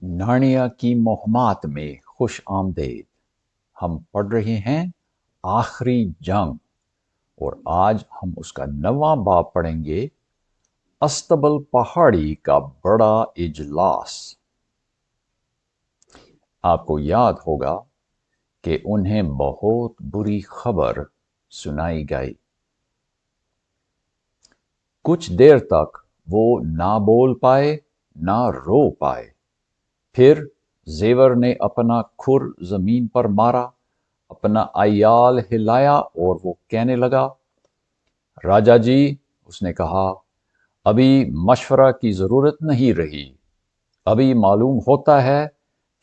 نارنیا کی مہمات میں خوش آمدید۔ ہم پڑھ رہے ہیں آخری جنگ، اور آج ہم اس کا 9واں باب پڑھیں گے، استبل پہاڑی کا بڑا اجلاس۔ آپ کو یاد ہوگا کہ انہیں بہت بری خبر سنائی گئی۔ کچھ دیر تک وہ نہ بول پائے نہ رو پائے۔ پھر زیور نے اپنا کھر زمین پر مارا، اپنا عیال ہلایا اور وہ کہنے لگا، راجا جی، اس نے کہا، ابھی مشورہ کی ضرورت نہیں رہی۔ ابھی معلوم ہوتا ہے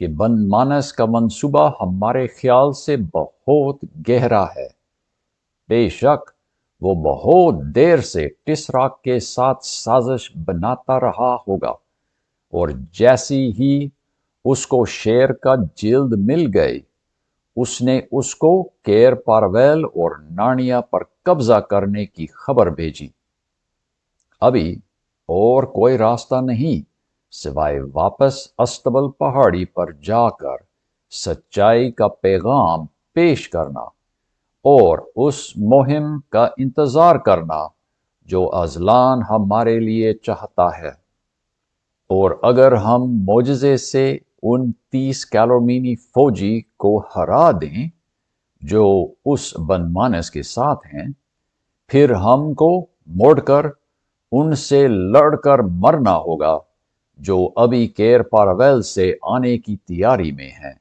کہ بن مانس کا منصوبہ ہمارے خیال سے بہت گہرا ہے۔ بے شک وہ بہت دیر سے ٹسراک کے ساتھ سازش بناتا رہا ہوگا، اور جیسی ہی اس کو شیر کا جلد مل گئی، اس نے اس کو کیر پارویل اور نارنیا پر قبضہ کرنے کی خبر بھیجی۔ ابھی اور کوئی راستہ نہیں سوائے واپس استبل پہاڑی پر جا کر سچائی کا پیغام پیش کرنا اور اس مہم کا انتظار کرنا جو ازلان ہمارے لیے چاہتا ہے۔ اور اگر ہم معجزے سے ان 30 کیلورمینی فوجی کو ہرا دیں جو اس بن مانس کے ساتھ ہیں، پھر ہم کو مڑ کر ان سے لڑ کر مرنا ہوگا جو ابھی کیر پارویل سے آنے کی تیاری میں ہیں۔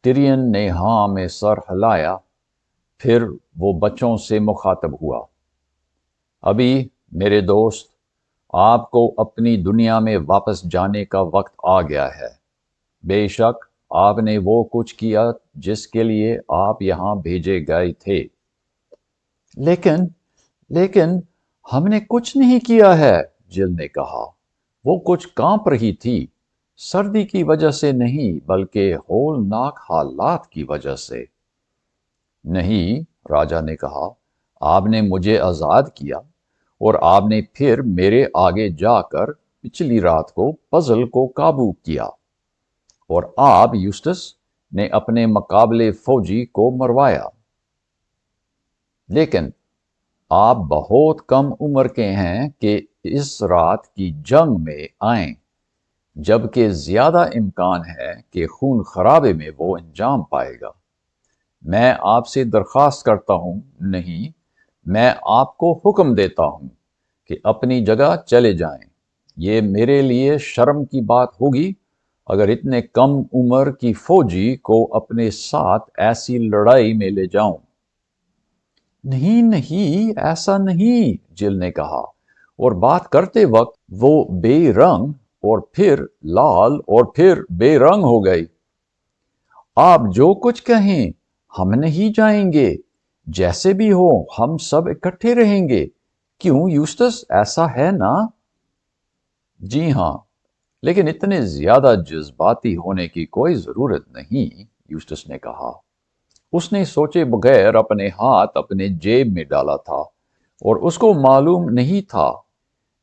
ٹیرین نے ہاں میں سر ہلایا، پھر وہ بچوں سے مخاطب ہوا، ابھی میرے دوست، آپ کو اپنی دنیا میں واپس جانے کا وقت آ گیا ہے۔ بے شک آپ نے وہ کچھ کیا جس کے لیے آپ یہاں بھیجے گئے تھے۔ لیکن ہم نے کچھ نہیں کیا ہے، جل نے کہا۔ وہ کچھ کانپ رہی تھی، سردی کی وجہ سے نہیں بلکہ ہولناک حالات کی وجہ سے۔ نہیں، راجا نے کہا، آپ نے مجھے آزاد کیا، اور آپ نے پھر میرے آگے جا کر پچھلی رات کو پزل کو قابو کیا، اور آپ یوسٹس نے اپنے مقابلے فوجی کو مروایا۔ لیکن آپ بہت کم عمر کے ہیں کہ اس رات کی جنگ میں آئیں، جبکہ زیادہ امکان ہے کہ خون خرابے میں وہ انجام پائے گا۔ میں آپ سے درخواست کرتا ہوں، نہیں، میں آپ کو حکم دیتا ہوں کہ اپنی جگہ چلے جائیں۔ یہ میرے لیے شرم کی بات ہوگی اگر اتنے کم عمر کی فوجی کو اپنے ساتھ ایسی لڑائی میں لے جاؤں۔ نہیں، ایسا نہیں، جل نے کہا، اور بات کرتے وقت وہ بے رنگ اور پھر لال اور پھر بے رنگ ہو گئی۔ آپ جو کچھ کہیں، ہم نہیں جائیں گے، جیسے بھی ہو ہم سب اکٹھے رہیں گے، کیوں یوسٹس، ایسا ہے نا؟ جی ہاں، لیکن اتنے زیادہ جذباتی ہونے کی کوئی ضرورت نہیں، یوسٹس نے کہا۔ اس نے سوچے بغیر اپنے ہاتھ اپنے جیب میں ڈالا تھا، اور اس کو معلوم نہیں تھا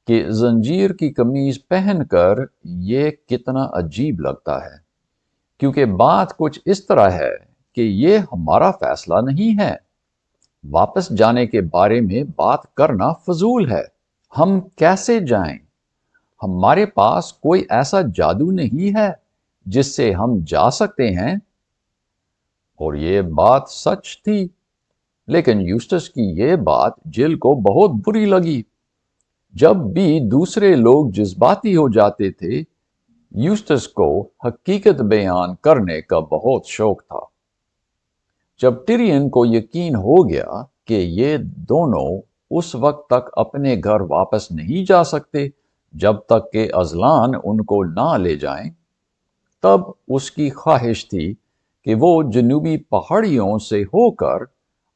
کہ زنجیر کی قمیض پہن کر یہ کتنا عجیب لگتا ہے، کیونکہ بات کچھ اس طرح ہے کہ یہ ہمارا فیصلہ نہیں ہے۔ واپس جانے کے بارے میں بات کرنا فضول ہے۔ ہم کیسے جائیں؟ ہمارے پاس کوئی ایسا جادو نہیں ہے جس سے ہم جا سکتے ہیں۔ اور یہ بات سچ تھی، لیکن یوسٹس کی یہ بات جل کو بہت بری لگی۔ جب بھی دوسرے لوگ جذباتی ہو جاتے تھے، یوسٹس کو حقیقت بیان کرنے کا بہت شوق تھا۔ جب ٹیرین کو یقین ہو گیا کہ یہ دونوں اس وقت تک اپنے گھر واپس نہیں جا سکتے جب تک کہ ازلان ان کو نہ لے جائیں، تب اس کی خواہش تھی کہ وہ جنوبی پہاڑیوں سے ہو کر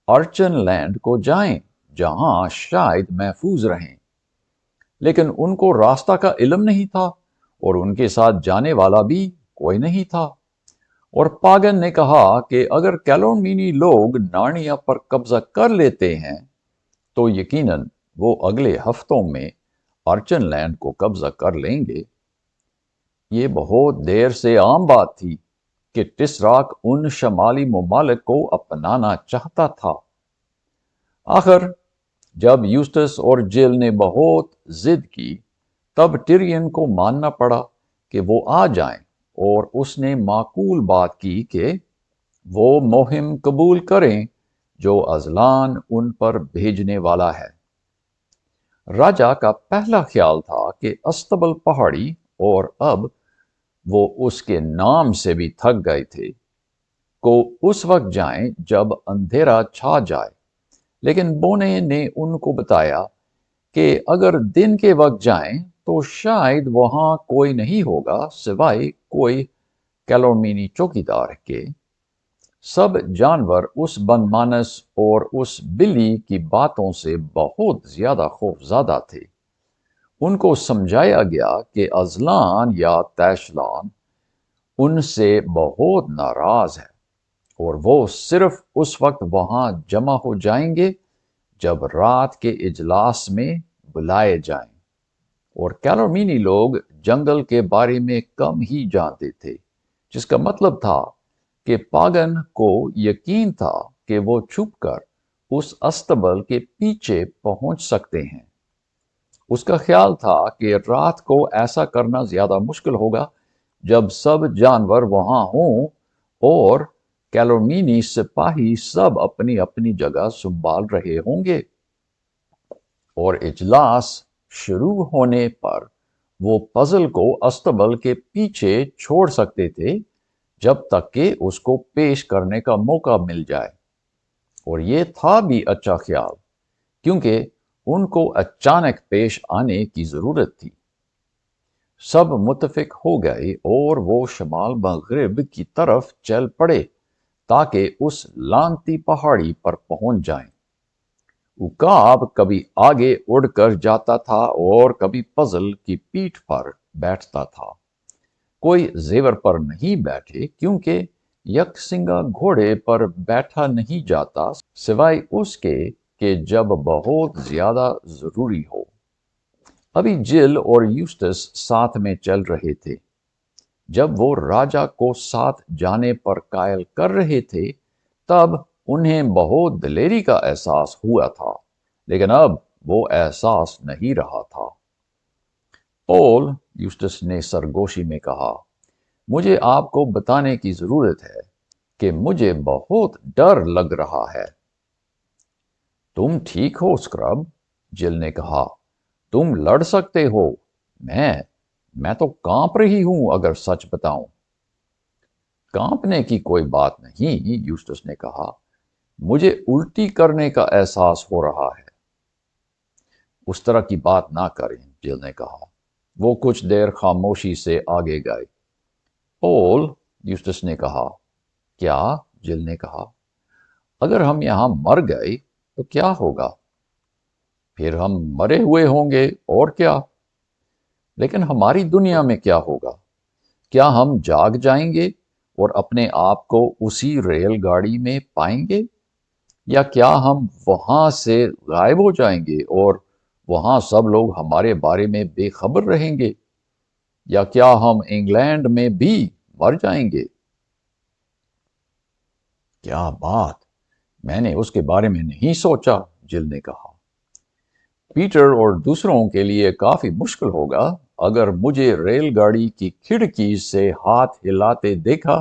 ارچن لینڈ کو جائیں، جہاں شاید محفوظ رہیں۔ لیکن ان کو راستہ کا علم نہیں تھا، اور ان کے ساتھ جانے والا بھی کوئی نہیں تھا۔ اور پاگن نے کہا کہ اگر کیلورمینی لوگ نارنیا پر قبضہ کر لیتے ہیں تو یقیناً وہ اگلے ہفتوں میں ارچن لینڈ کو قبضہ کر لیں گے۔ یہ بہت دیر سے عام بات تھی کہ ٹسراک ان شمالی ممالک کو اپنانا چاہتا تھا۔ آخر جب یوسٹس اور جل نے بہت ضد کی تب ٹیرین کو ماننا پڑا کہ وہ آ جائیں، اور اس نے معقول بات کی کہ وہ مہم قبول کریں جو ازلان ان پر بھیجنے والا ہے۔ راجا کا پہلا خیال تھا کہ استبل پہاڑی، اور اب وہ اس کے نام سے بھی تھک گئے تھے، کو اس وقت جائیں جب اندھیرا چھا جائے، لیکن بونے نے ان کو بتایا کہ اگر دن کے وقت جائیں تو شاید وہاں کوئی نہیں ہوگا سوائے کوئی کیلورمینی چوکیدار کے۔ سب جانور اس بن مانس اور اس بلی کی باتوں سے بہت زیادہ خوف زدہ تھے۔ ان کو سمجھایا گیا کہ ازلان یا تیشلان ان سے بہت ناراض ہے، اور وہ صرف اس وقت وہاں جمع ہو جائیں گے جب رات کے اجلاس میں بلائے جائیں، اور کیلورمینی لوگ جنگل کے بارے میں کم ہی جانتے تھے، جس کا مطلب تھا کہ پاگن کو یقین تھا کہ وہ چھپ کر اس استبل کے پیچھے پہنچ سکتے ہیں۔ اس کا خیال تھا کہ رات کو ایسا کرنا زیادہ مشکل ہوگا جب سب جانور وہاں ہوں اور کیلورمینی سپاہی سب اپنی اپنی جگہ سنبھال رہے ہوں گے، اور اجلاس شروع ہونے پر وہ پزل کو استبل کے پیچھے چھوڑ سکتے تھے جب تک کہ اس کو پیش کرنے کا موقع مل جائے۔ اور یہ تھا بھی اچھا خیال، کیونکہ ان کو اچانک پیش آنے کی ضرورت تھی۔ سب متفق ہو گئے اور وہ شمال مغرب کی طرف چل پڑے تاکہ اس لانتی پہاڑی پر پہنچ جائیں۔ عقاب کبھی آگے اڑ کر جاتا تھا اور کبھی پزل کی پیٹھ پر بیٹھتا تھا۔ کوئی زیور پر نہیں بیٹھے، کیونکہ یک سنگا گھوڑے پر بیٹھا نہیں جاتا سوائے اس کے کہ جب بہت زیادہ ضروری ہو۔ ابھی جل اور یوسٹس ساتھ میں چل رہے تھے۔ جب وہ راجا کو ساتھ جانے پر قائل کر رہے تھے تب انہیں بہت دلیری کا احساس ہوا تھا، لیکن اب وہ احساس نہیں رہا تھا۔ پول، یوسٹس نے سرگوشی میں کہا، مجھے آپ کو بتانے کی ضرورت ہے کہ مجھے بہت ڈر لگ رہا ہے۔ تم ٹھیک ہو اسکرب، جل نے کہا، تم لڑ سکتے ہو۔ میں تو کانپ رہی ہوں اگر سچ بتاؤں۔ کانپنے کی کوئی بات نہیں، یوسٹس نے کہا، مجھے الٹی کرنے کا احساس ہو رہا ہے۔ اس طرح کی بات نہ کریں، جل نے کہا۔ وہ کچھ دیر خاموشی سے آگے گئے۔ پول، یوسٹس نے کہا۔ کیا؟ جل نے کہا۔ اگر ہم یہاں مر گئے تو کیا ہوگا؟ پھر ہم مرے ہوئے ہوں گے، اور کیا؟ لیکن ہماری دنیا میں کیا ہوگا؟ کیا ہم جاگ جائیں گے اور اپنے آپ کو اسی ریل گاڑی میں پائیں گے؟ یا کیا ہم وہاں سے غائب ہو جائیں گے اور وہاں سب لوگ ہمارے بارے میں بے خبر رہیں گے؟ یا کیا ہم انگلینڈ میں بھی مر جائیں گے؟ کیا بات! میں نے اس کے بارے میں نہیں سوچا، جل نے کہا۔ پیٹر اور دوسروں کے لیے کافی مشکل ہوگا اگر مجھے ریل گاڑی کی کھڑکی سے ہاتھ ہلاتے دیکھا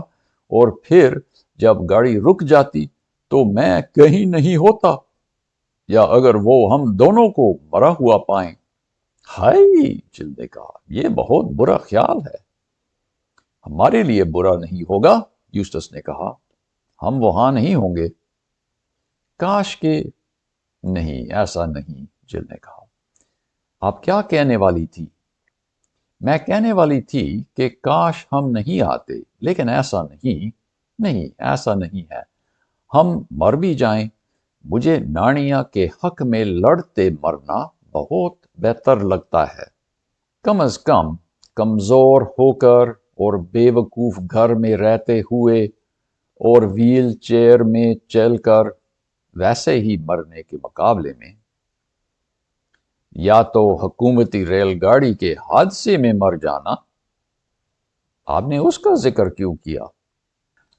اور پھر جب گاڑی رک جاتی تو میں کہیں نہیں ہوتا، یا اگر وہ ہم دونوں کو مرا ہوا پائیں۔ ہائے، جل نے کہا، یہ بہت برا خیال ہے۔ ہمارے لیے برا نہیں ہوگا، یوسٹس نے کہا، ہم وہاں نہیں ہوں گے۔ کاش کہ نہیں، ایسا نہیں، جل نے کہا۔ آپ کیا کہنے والی تھی؟ میں کہنے والی تھی کہ کاش ہم نہیں آتے، لیکن ایسا نہیں ایسا نہیں ہے۔ ہم مر بھی جائیں، مجھے نارنیا کے حق میں لڑتے مرنا بہت بہتر لگتا ہے۔ کم از کم کمزور ہو کر اور بے وقوف گھر میں رہتے ہوئے اور ویل چیئر میں چل کر ویسے ہی مرنے کے مقابلے میں۔ یا تو حکومتی ریل گاڑی کے حادثے میں مر جانا آپ نے اس کا ذکر کیوں کیا؟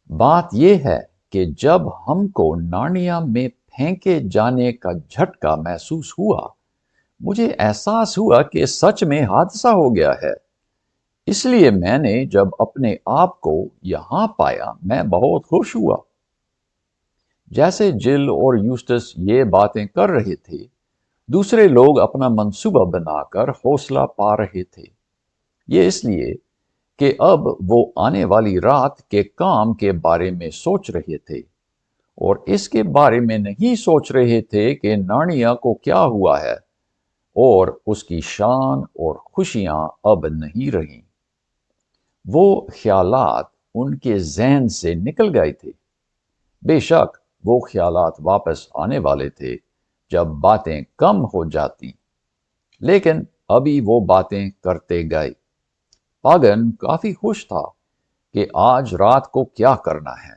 بات یہ ہے کہ جب ہم کو نارنیا میں پھینکے جانے کا جھٹکا محسوس ہوا، مجھے احساس ہوا کہ سچ میں حادثہ ہو گیا ہے۔ اس لیے میں نے جب اپنے آپ کو یہاں پایا، میں بہت خوش ہوا۔ جیسے جل اور یوسٹس یہ باتیں کر رہے تھے، دوسرے لوگ اپنا منصوبہ بنا کر حوصلہ پا رہے تھے۔ یہ اس لیے کہ اب وہ آنے والی رات کے کام کے بارے میں سوچ رہے تھے، اور اس کے بارے میں نہیں سوچ رہے تھے کہ نارنیا کو کیا ہوا ہے اور اس کی شان اور خوشیاں اب نہیں رہیں۔ وہ خیالات ان کے ذہن سے نکل گئے تھے۔ بے شک وہ خیالات واپس آنے والے تھے جب باتیں کم ہو جاتی، لیکن ابھی وہ باتیں کرتے گئے۔ پاگن کافی خوش تھا کہ آج رات کو کیا کرنا ہے۔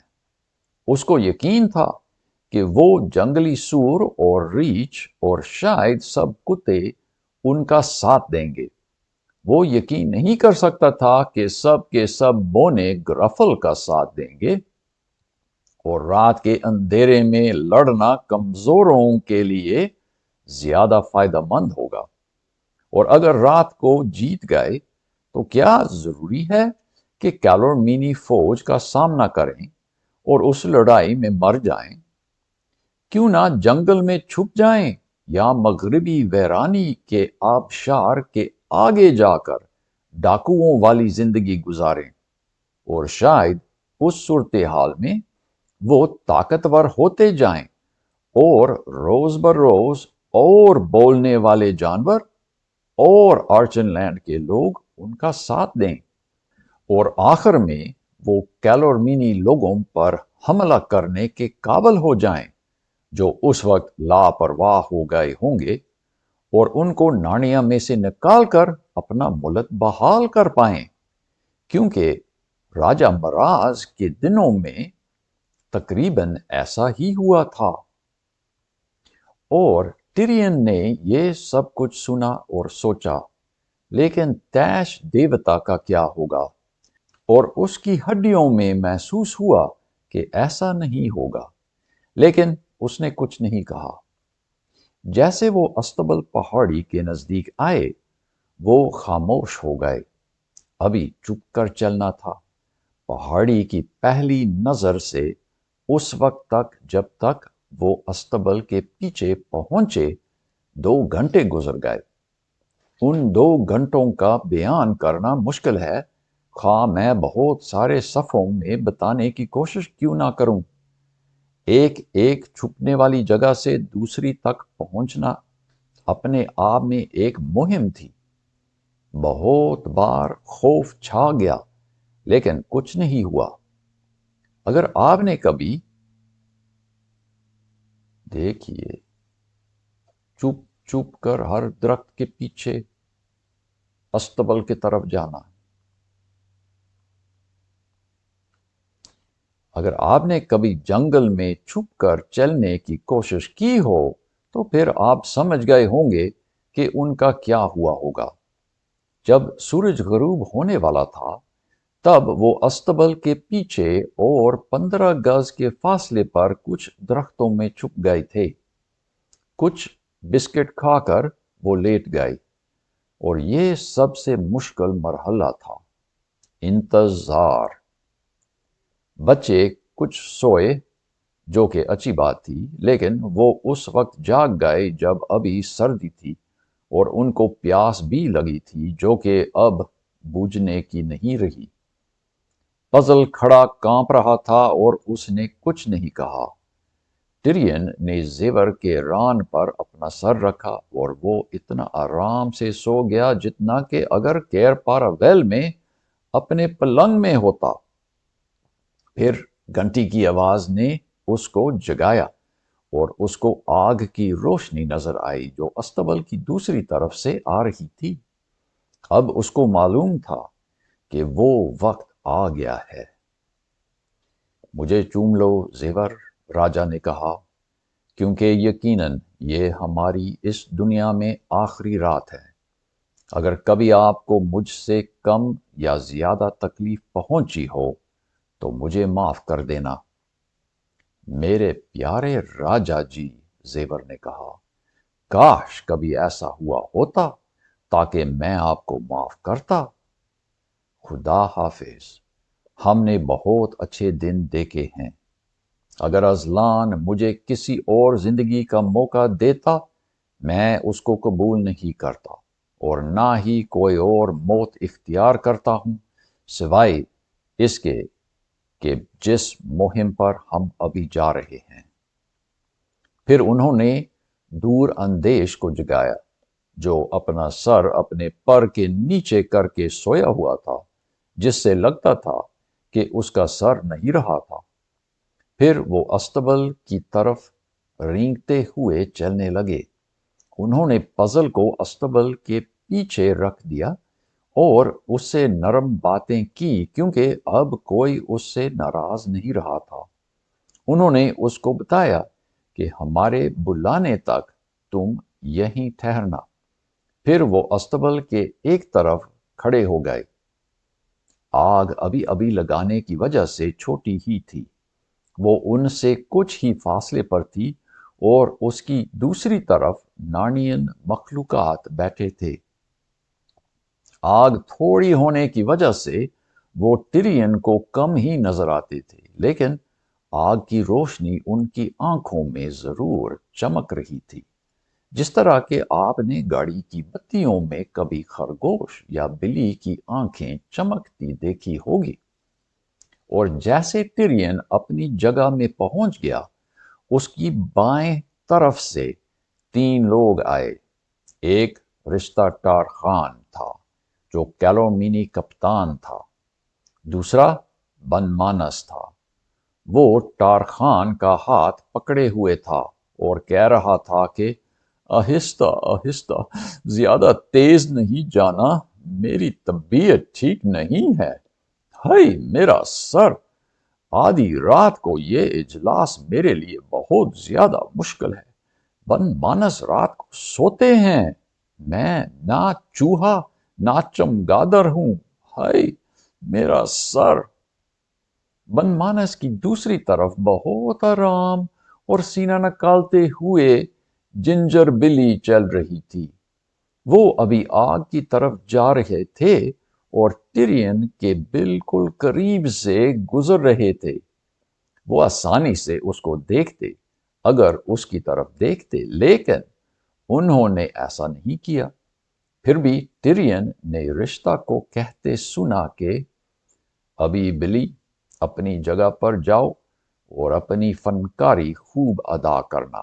اس کو یقین تھا کہ وہ جنگلی سور اور ریچھ اور شاید سب کتے ان کا ساتھ دیں گے۔ وہ یقین نہیں کر سکتا تھا کہ سب کے سب بونے گرفل کا ساتھ دیں گے، اور رات کے اندھیرے میں لڑنا کمزوروں کے لیے زیادہ فائدہ مند ہوگا۔ اور اگر رات کو جیت گئے تو کیا ضروری ہے کہ کیلورمینی فوج کا سامنا کریں اور اس لڑائی میں مر جائیں؟ کیوں نہ جنگل میں چھپ جائیں یا مغربی ویرانی کے آبشار کے آگے جا کر ڈاکوؤں والی زندگی گزاریں، اور شاید اس صورتحال میں وہ طاقتور ہوتے جائیں اور روز بروز اور بولنے والے جانور اور آرچن لینڈ کے لوگ ان کا ساتھ دیں، اور آخر میں وہ کیلورمینی لوگوں پر حملہ کرنے کے قابل ہو جائیں جو اس وقت لاپرواہ ہو گئے ہوں گے، اور ان کو نارنیا میں سے نکال کر اپنا ملک بحال کر پائیں، کیونکہ راجہ مراز کے دنوں میں تقریباً ایسا ہی ہوا تھا۔ اور ٹیرین نے یہ سب کچھ سنا اور سوچا، لیکن تیش دیوتا کا کیا ہوگا؟ اور اس کی ہڈیوں میں محسوس ہوا کہ ایسا نہیں ہوگا، لیکن اس نے کچھ نہیں کہا۔ جیسے وہ استبل پہاڑی کے نزدیک آئے، وہ خاموش ہو گئے۔ ابھی چپ کر چلنا تھا۔ پہاڑی کی پہلی نظر سے اس وقت تک جب تک وہ استبل کے پیچھے پہنچے 2 گھنٹے گزر گئے۔ ان 2 گھنٹوں کا بیان کرنا مشکل ہے، خواہ میں بہت سارے صفحوں میں بتانے کی کوشش کیوں نہ کروں۔ ایک ایک چھپنے والی جگہ سے دوسری تک پہنچنا اپنے آپ میں ایک مہم تھی۔ بہت بار خوف چھا گیا، لیکن کچھ نہیں ہوا۔ اگر آپ نے کبھی دیکھیے چپ چپ کر ہر درخت کے پیچھے استبل کی طرف جانا، اگر آپ نے کبھی جنگل میں چھپ کر چلنے کی کوشش کی ہو تو پھر آپ سمجھ گئے ہوں گے کہ ان کا کیا ہوا ہوگا۔ جب سورج غروب ہونے والا تھا، تب وہ استبل کے پیچھے اور 15 گز کے فاصلے پر کچھ درختوں میں چھپ گئے تھے۔ کچھ بسکٹ کھا کر وہ لیٹ گئے، اور یہ سب سے مشکل مرحلہ تھا، انتظار۔ بچے کچھ سوئے، جو کہ اچھی بات تھی، لیکن وہ اس وقت جاگ گئے جب ابھی سردی تھی اور ان کو پیاس بھی لگی تھی، جو کہ اب بوجھنے کی نہیں رہی۔ پزل کھڑا کانپ رہا تھا اور اس نے کچھ نہیں کہا۔ ٹیرین نے زیور کے ران پر اپنا سر رکھا اور وہ اتنا آرام سے سو گیا جتنا کہ اگر کیر پاراویل میں اپنے پلنگ میں ہوتا۔ پھر گھنٹی کی آواز نے اس کو جگایا اور اس کو آگ کی روشنی نظر آئی جو استبل کی دوسری طرف سے آ رہی تھی۔ اب اس کو معلوم تھا کہ وہ وقت آ گیا ہے۔ مجھے چوم لو زیور، راجا نے کہا، کیونکہ یقیناً یہ ہماری اس دنیا میں آخری رات ہے۔ اگر کبھی آپ کو مجھ سے کم یا زیادہ تکلیف پہنچی ہو تو مجھے معاف کر دینا۔ میرے پیارے راجا جی، زیور نے کہا، کاش کبھی ایسا ہوا ہوتا تاکہ میں آپ کو معاف کرتا۔ خدا حافظ، ہم نے بہت اچھے دن دیکھے ہیں۔ اگر ازلان مجھے کسی اور زندگی کا موقع دیتا، میں اس کو قبول نہیں کرتا اور نہ ہی کوئی اور موت اختیار کرتا ہوں سوائے اس کے کہ جس مہم پر ہم ابھی جا رہے ہیں۔ پھر انہوں نے دور اندیش کو جگایا جو اپنا سر اپنے پر کے نیچے کر کے سویا ہوا تھا، جس سے لگتا تھا کہ اس کا سر نہیں رہا تھا۔ پھر وہ استبل کی طرف رینگتے ہوئے چلنے لگے۔ انہوں نے پزل کو استبل کے پیچھے رکھ دیا اور اس سے نرم باتیں کی کیونکہ اب کوئی اس سے ناراض نہیں رہا تھا۔ انہوں نے اس کو بتایا کہ ہمارے بلانے تک تم یہیں ٹھہرنا۔ پھر وہ استبل کے ایک طرف کھڑے ہو گئے۔ آگ ابھی ابھی لگانے کی وجہ سے چھوٹی ہی تھی، وہ ان سے کچھ ہی فاصلے پر تھی اور اس کی دوسری طرف نارنین مخلوقات بیٹھے تھے۔ آگ تھوڑی ہونے کی وجہ سے وہ ٹیرین کو کم ہی نظر آتے تھے، لیکن آگ کی روشنی ان کی آنکھوں میں ضرور چمک رہی تھی، جس طرح کہ آپ نے گاڑی کی بتیوں میں کبھی خرگوش یا بلی کی آنکھیں چمکتی دیکھی ہوگی۔ اور جیسے ٹیرین اپنی جگہ میں پہنچ گیا، اس کی بائیں طرف سے 3 لوگ آئے۔ ایک رشتہ ٹارخان تھا جو کیلومینی کپتان تھا، دوسرا بن مانس تھا۔ وہ ٹارخان کا ہاتھ پکڑے ہوئے تھا اور کہہ رہا تھا کہ آہستہ آہستہ، زیادہ تیز نہیں جانا، میری طبیعت ٹھیک نہیں ہے۔ ہائے میرا سر، آدھی رات کو یہ اجلاس میرے لیے بہت زیادہ مشکل ہے۔ بن مانس رات کو سوتے ہیں، میں نہ چوہا نہ چمگادڑ ہوں۔ ہائے میرا سر۔ بن مانس کی دوسری طرف بہت آرام اور سینہ نکالتے ہوئے جنجر بلی چل رہی تھی۔ وہ ابھی آگ کی طرف جا رہے تھے اور ٹیرین کے بالکل قریب سے گزر رہے تھے۔ وہ آسانی سے اس کو دیکھتے اگر اس کی طرف دیکھتے، لیکن انہوں نے ایسا نہیں کیا۔ پھر بھی ٹیرین نے رشتہ کو کہتے سنا کہ ابھی بلی، اپنی جگہ پر جاؤ اور اپنی فنکاری خوب ادا کرنا۔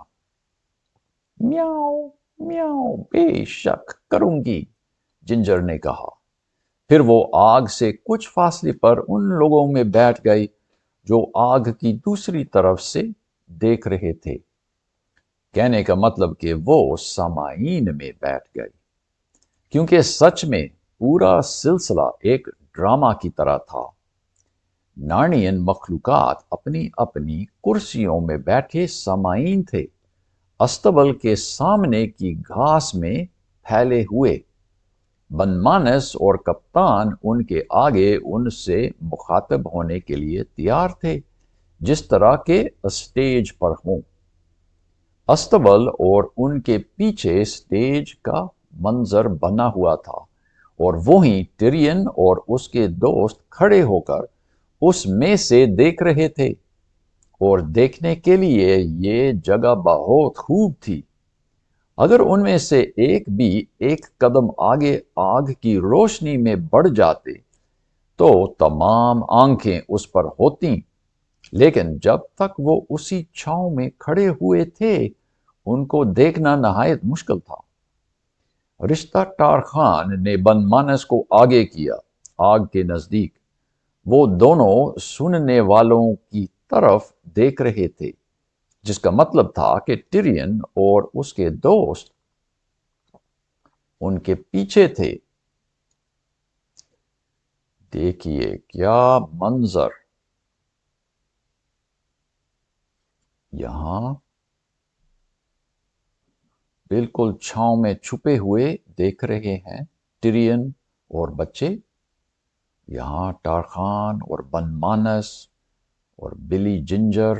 میاؤ میاؤ، بے شک کروں گی، جنجر نے کہا۔ پھر وہ آگ سے کچھ فاصلے پر ان لوگوں میں بیٹھ گئی جو آگ کی دوسری طرف سے دیکھ رہے تھے۔ کہنے کا مطلب کہ وہ سامعین میں بیٹھ گئی، کیونکہ سچ میں پورا سلسلہ ایک ڈرامہ کی طرح تھا۔ نارنین مخلوقات اپنی اپنی کرسیوں میں بیٹھے سامعین تھے، استبل کے سامنے کی گھاس میں پھیلے ہوئے۔ بن مانس اور کپتان ان کے آگے ان سے مخاطب ہونے کے لیے تیار تھے، جس طرح کے اسٹیج پر ہوں۔ استبل اور ان کے پیچھے اسٹیج کا منظر بنا ہوا تھا اور وہیں ٹیرین اور اس کے دوست کھڑے ہو کر اس میں سے دیکھ رہے تھے، اور دیکھنے کے لیے یہ جگہ بہت خوب تھی۔ اگر ان میں سے ایک بھی ایک قدم آگے آگ کی روشنی میں بڑھ جاتے تو تمام آنکھیں اس پر ہوتیں، لیکن جب تک وہ اسی چھاؤں میں کھڑے ہوئے تھے ان کو دیکھنا نہایت مشکل تھا۔ رشتہ ٹارخان نے بن مانس کو آگے کیا، آگ کے نزدیک۔ وہ دونوں سننے والوں کی طرف دیکھ رہے تھے، جس کا مطلب تھا کہ ٹیرین اور اس کے دوست ان کے پیچھے تھے۔ دیکھیے کیا منظر، یہاں بالکل چھاؤں میں چھپے ہوئے دیکھ رہے ہیں ٹیرین اور بچے، یہاں ٹارخان اور بن مانس اور بلی جنجر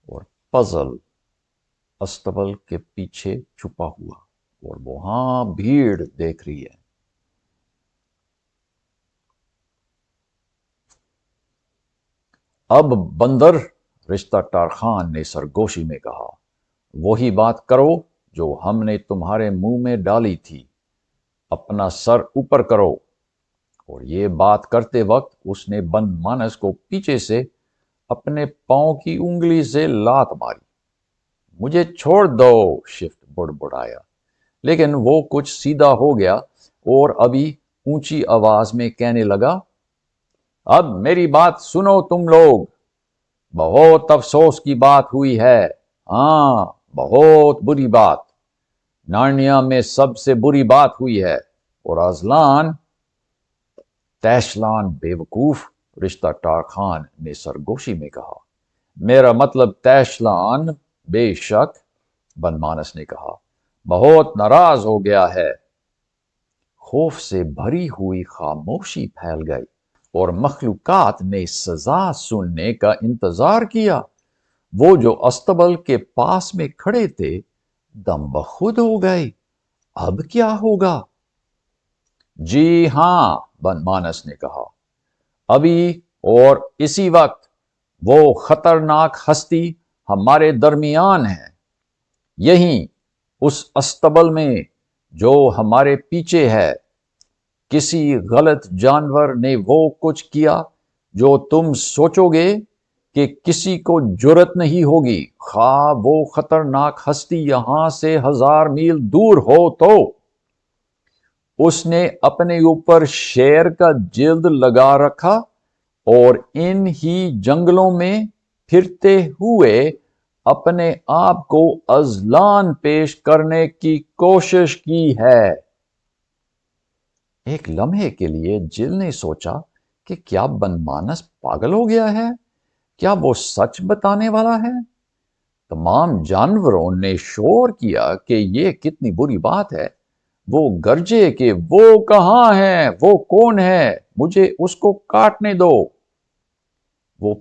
اور پزل استبل کے پیچھے چھپا ہوا، اور وہاں بھیڑ دیکھ رہی ہے۔ اب بندر، رشتہ ٹارخان نے سرگوشی میں کہا، وہی بات کرو جو ہم نے تمہارے منہ میں ڈالی تھی، اپنا سر اوپر کرو۔ اور یہ بات کرتے وقت اس نے بن مانس کو پیچھے سے اپنے پاؤں کی انگلی سے لات ماری۔ مجھے چھوڑ دو، شفٹ بڑبڑایا، لیکن وہ کچھ سیدھا ہو گیا اور ابھی اونچی آواز میں کہنے لگا، اب میری بات سنو تم لوگ، بہت افسوس کی بات ہوئی ہے، ہاں بہت بری بات، نارنیا میں سب سے بری بات ہوئی ہے۔ اور ازلان، تیشلان بیوقوف، رشتہ ٹارخان نے سرگوشی میں کہا۔ میرا مطلب تیشلان، بے شک، بن مانس نے کہا، بہت ناراض ہو گیا ہے۔ خوف سے بھری ہوئی خاموشی پھیل گئی اور مخلوقات نے سزا سننے کا انتظار کیا۔ وہ جو استبل کے پاس میں کھڑے تھے دم بخود ہو گئے۔ اب کیا ہوگا؟ جی ہاں، بن مانس نے کہا، ابھی اور اسی وقت وہ خطرناک ہستی ہمارے درمیان ہے، یہیں اس استبل میں جو ہمارے پیچھے ہے۔ کسی غلط جانور نے وہ کچھ کیا جو تم سوچو گے کہ کسی کو جرت نہیں ہوگی، خواہ وہ خطرناک ہستی یہاں سے 1000 میل دور ہو تو۔ اس نے اپنے اوپر شیر کا جلد لگا رکھا اور ان ہی جنگلوں میں پھرتے ہوئے اپنے آپ کو ازلان پیش کرنے کی کوشش کی ہے۔ ایک لمحے کے لیے جل نے سوچا کہ کیا بن مانس پاگل ہو گیا ہے؟ کیا وہ سچ بتانے والا ہے؟ تمام جانوروں نے شور کیا کہ یہ کتنی بری بات ہے۔ وہ گرجے کہ وہ کہاں ہے، وہ کون ہے، مجھے اس کو کاٹنے دو۔ وہ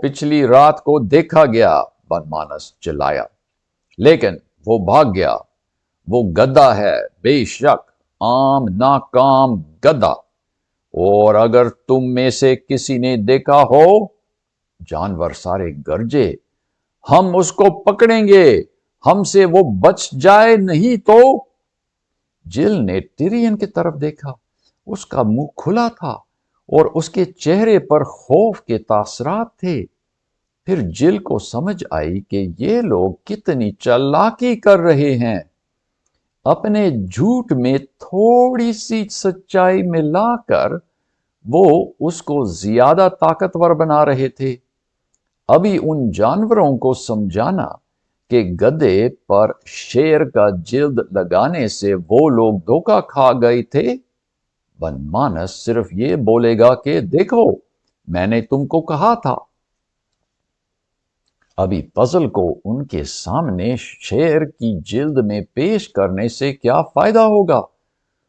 پچھلی رات کو دیکھا گیا، بن مانس چلایا، لیکن وہ بھاگ گیا۔ وہ گدھا ہے، بے شک، عام ناکام گدھا، اور اگر تم میں سے کسی نے دیکھا ہو، جانور سارے گرجے، ہم اس کو پکڑیں گے، ہم سے وہ بچ جائے نہیں تو۔ جل نے ٹیرین کی طرف دیکھا، اس کا منہ کھلا تھا اور اس کے چہرے پر خوف کے تاثرات تھے۔ پھر جل کو سمجھ آئی کہ یہ لوگ کتنی چالاکی کر رہے ہیں۔ اپنے جھوٹ میں تھوڑی سی سچائی ملا کر وہ اس کو زیادہ طاقتور بنا رہے تھے۔ ابھی ان جانوروں کو سمجھانا کہ گدھے پر شیر کا جلد لگانے سے وہ لوگ دھوکہ کھا گئے تھے، بن مانس صرف یہ بولے گا کہ دیکھو، میں نے تم کو کہا تھا۔ ابھی پزل کو ان کے سامنے شیر کی جلد میں پیش کرنے سے کیا فائدہ ہوگا؟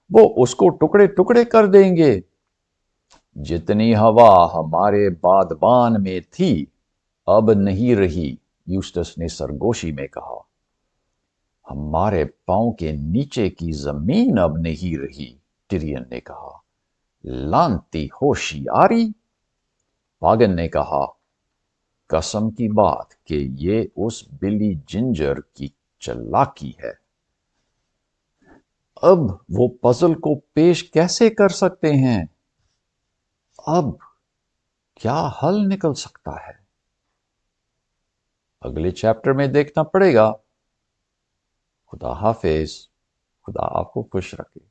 وہ اس کو ٹکڑے ٹکڑے کر دیں گے۔ جتنی ہوا ہمارے بادبان میں تھی اب نہیں رہی، یوسٹس نے سرگوشی میں کہا۔ ہمارے پاؤں کے نیچے کی زمین اب نہیں رہی، ٹیرین نے کہا۔ لانتی ہوشیاری، پاگن نے کہا۔ قسم کی بات کہ یہ اس بلی جنجر کی چالاکی ہے۔ اب وہ پزل کو پیش کیسے کر سکتے ہیں؟ اب کیا حل نکل سکتا ہے؟ اگلے چیپٹر میں دیکھنا پڑے گا۔ خدا حافظ، خدا آپ کو خوش رکھے۔